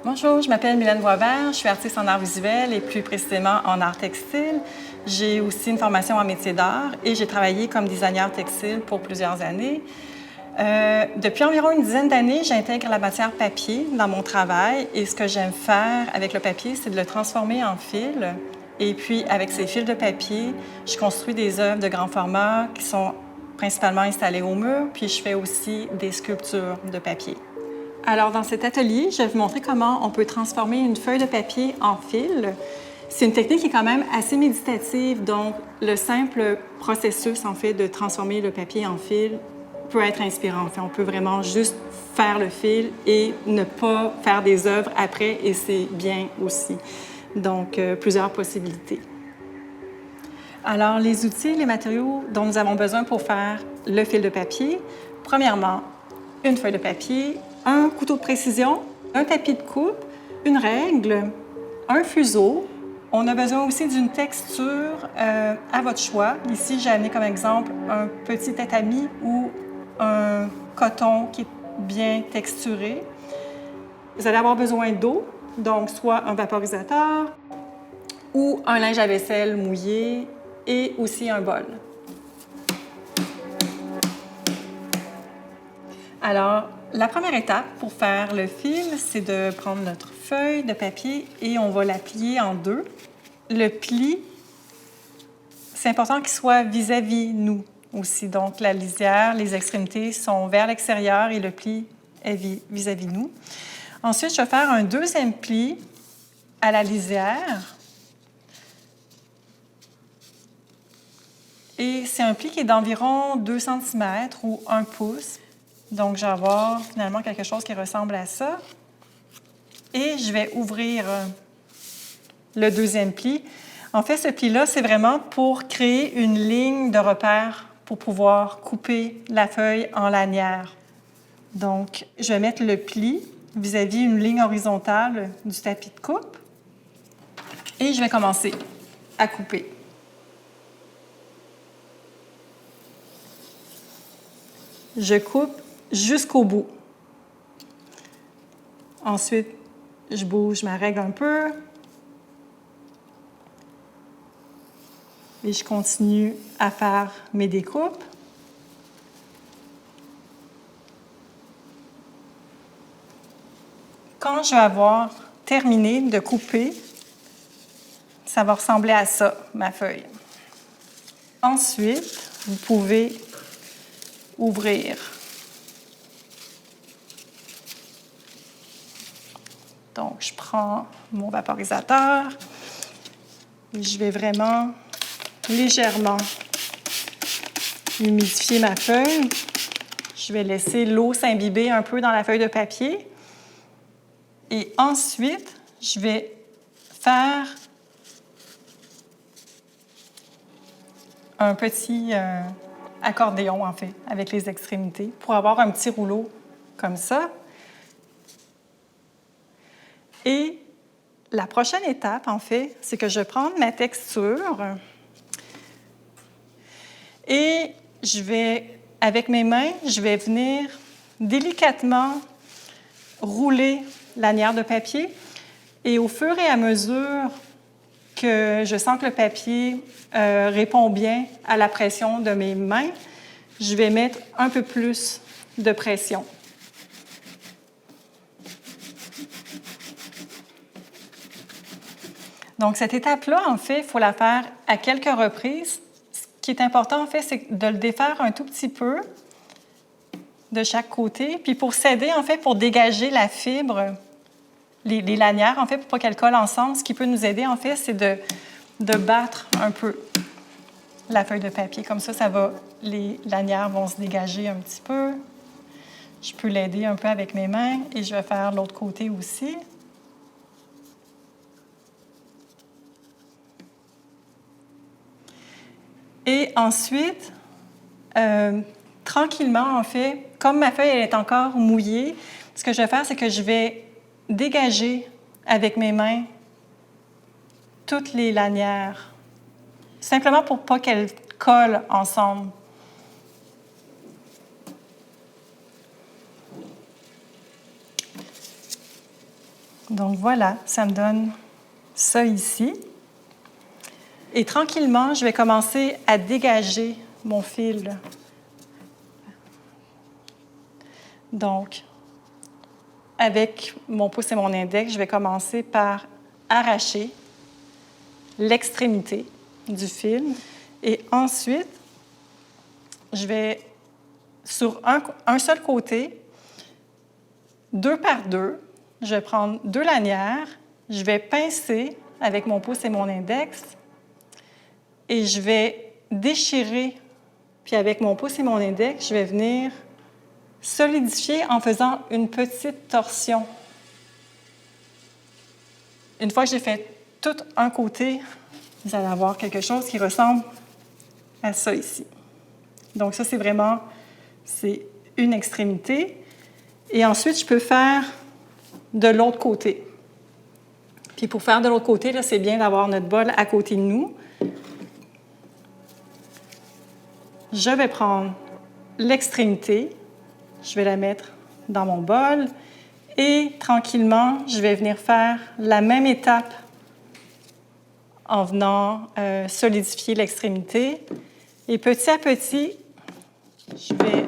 Bonjour, je m'appelle Mylène Boisvert, je suis artiste en art visuel et plus précisément en art textile. J'ai aussi une formation en métier d'art et j'ai travaillé comme designer textile pour plusieurs années. Depuis environ une dizaine d'années, j'intègre la matière papier dans mon travail et ce que j'aime faire avec le papier, c'est de le transformer en fil. Et puis, avec ces fils de papier, je construis des œuvres de grand format qui sont principalement installées au mur, puis je fais aussi des sculptures de papier. Alors, dans cet atelier, je vais vous montrer comment on peut transformer une feuille de papier en fil. C'est une technique qui est quand même assez méditative, donc le simple processus, en fait, de transformer le papier en fil peut être inspirant. En fait, on peut vraiment juste faire le fil et ne pas faire des œuvres après, et c'est bien aussi. Donc, plusieurs possibilités. Alors, les outils, les matériaux dont nous avons besoin pour faire le fil de papier, premièrement, une feuille de papier, un couteau de précision, un tapis de coupe, une règle, un fuseau. On a besoin aussi d'une texture à votre choix. Ici, j'ai amené comme exemple un petit tatami ou un coton qui est bien texturé. Vous allez avoir besoin d'eau, donc soit un vaporisateur ou un linge à vaisselle mouillé et aussi un bol. Alors, la première étape pour faire le fil, c'est de prendre notre feuille de papier et on va la plier en deux. Le pli, c'est important qu'il soit vis-à-vis nous aussi. Donc, la lisière, les extrémités sont vers l'extérieur et le pli est vis-à-vis nous. Ensuite, je vais faire un deuxième pli à la lisière. Et c'est un pli qui est d'environ 2 cm ou 1 pouce. Donc, je vais avoir finalement quelque chose qui ressemble à ça. Et je vais ouvrir le deuxième pli. En fait, ce pli-là, c'est vraiment pour créer une ligne de repère pour pouvoir couper la feuille en lanière. Donc, je vais mettre le pli vis-à-vis une ligne horizontale du tapis de coupe. Et je vais commencer à couper. Je coupe jusqu'au bout. Ensuite, je bouge ma règle un peu. Et je continue à faire mes découpes. Quand je vais avoir terminé de couper, ça va ressembler à ça, ma feuille. Ensuite, vous pouvez ouvrir. Donc, je prends mon vaporisateur et je vais vraiment légèrement humidifier ma feuille. Je vais laisser l'eau s'imbiber un peu dans la feuille de papier. Et ensuite, je vais faire un petit accordéon, en fait, avec les extrémités, pour avoir un petit rouleau comme ça. Et la prochaine étape, en fait, c'est que je vais prendre ma texture et je vais, avec mes mains, je vais venir délicatement rouler la lanière de papier. Et au fur et à mesure que je sens que le papier répond bien à la pression de mes mains, je vais mettre un peu plus de pression. Donc, cette étape-là, en fait, il faut la faire à quelques reprises. Ce qui est important, en fait, c'est de le défaire un tout petit peu de chaque côté. Puis pour s'aider, en fait, pour dégager la fibre, les lanières, en fait, pour pas qu'elles collent ensemble, ce qui peut nous aider, en fait, c'est de battre un peu la feuille de papier. Comme ça va, les lanières vont se dégager un petit peu. Je peux l'aider un peu avec mes mains et je vais faire l'autre côté aussi. Et ensuite, tranquillement, en fait, comme ma feuille elle est encore mouillée, ce que je vais faire, c'est que je vais dégager avec mes mains toutes les lanières, simplement pour pas qu'elles collent ensemble. Donc voilà, ça me donne ça ici. Et tranquillement, je vais commencer à dégager mon fil. Donc, avec mon pouce et mon index, je vais commencer par arracher l'extrémité du fil. Et ensuite, je vais, sur un seul côté, 2 par 2, je vais prendre 2 lanières, je vais pincer avec mon pouce et mon index et je vais déchirer, puis avec mon pouce et mon index, je vais venir solidifier en faisant une petite torsion. Une fois que j'ai fait tout un côté, vous allez avoir quelque chose qui ressemble à ça ici. Donc ça, c'est une extrémité. Et ensuite, je peux faire de l'autre côté. Puis pour faire de l'autre côté, là, c'est bien d'avoir notre bol à côté de nous. Je vais prendre l'extrémité, je vais la mettre dans mon bol et tranquillement, je vais venir faire la même étape en venant solidifier l'extrémité. Et petit à petit, je vais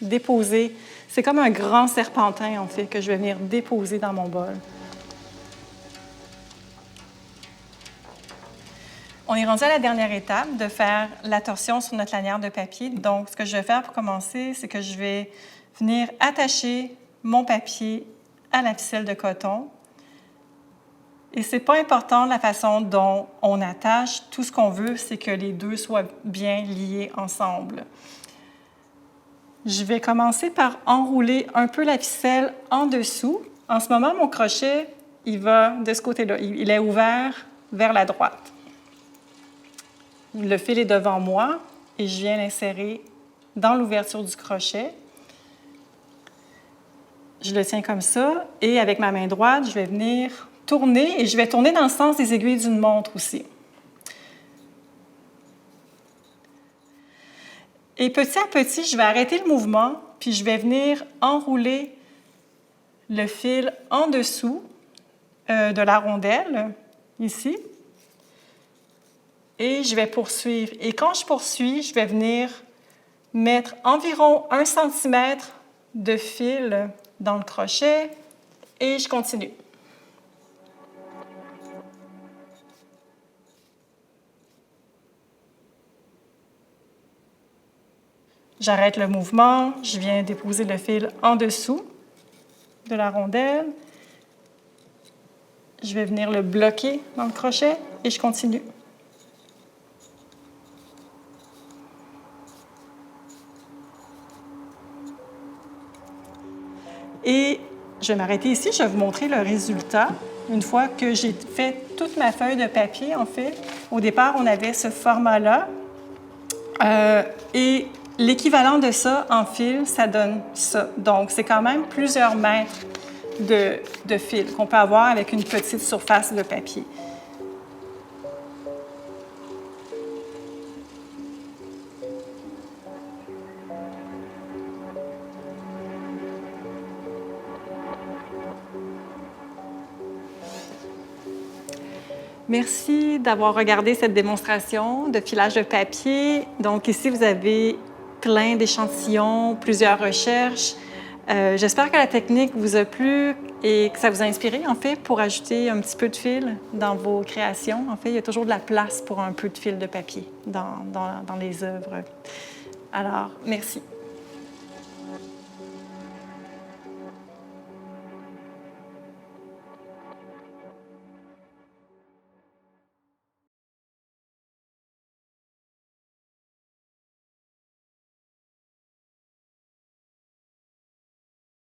déposer. C'est comme un grand serpentin, en fait, que je vais venir déposer dans mon bol. On est rendu à la dernière étape de faire la torsion sur notre lanière de papier. Donc, ce que je vais faire pour commencer, c'est que je vais venir attacher mon papier à la ficelle de coton. Et ce n'est pas important la façon dont on attache. Tout ce qu'on veut, c'est que les deux soient bien liés ensemble. Je vais commencer par enrouler un peu la ficelle en dessous. En ce moment, mon crochet, il va de ce côté-là. Il est ouvert vers la droite. Le fil est devant moi et je viens l'insérer dans l'ouverture du crochet. Je le tiens comme ça et avec ma main droite, je vais venir tourner et je vais tourner dans le sens des aiguilles d'une montre aussi. Et petit à petit, je vais arrêter le mouvement puis je vais venir enrouler le fil en dessous de la rondelle, ici. Et je vais poursuivre. Et quand je poursuis, je vais venir mettre environ 1 cm de fil dans le crochet et je continue. J'arrête le mouvement, je viens déposer le fil en dessous de la rondelle. Je vais venir le bloquer dans le crochet et je continue. Et je vais m'arrêter ici, je vais vous montrer le résultat. Une fois que j'ai fait toute ma feuille de papier, en fait, au départ, on avait ce format-là. Et l'équivalent de ça en fil, ça donne ça. Donc, c'est quand même plusieurs mètres de fil qu'on peut avoir avec une petite surface de papier. Merci d'avoir regardé cette démonstration de filage de papier. Donc ici, vous avez plein d'échantillons, plusieurs recherches. J'espère que la technique vous a plu et que ça vous a inspiré, en fait, pour ajouter un petit peu de fil dans vos créations. En fait, il y a toujours de la place pour un peu de fil de papier dans les œuvres. Alors, merci.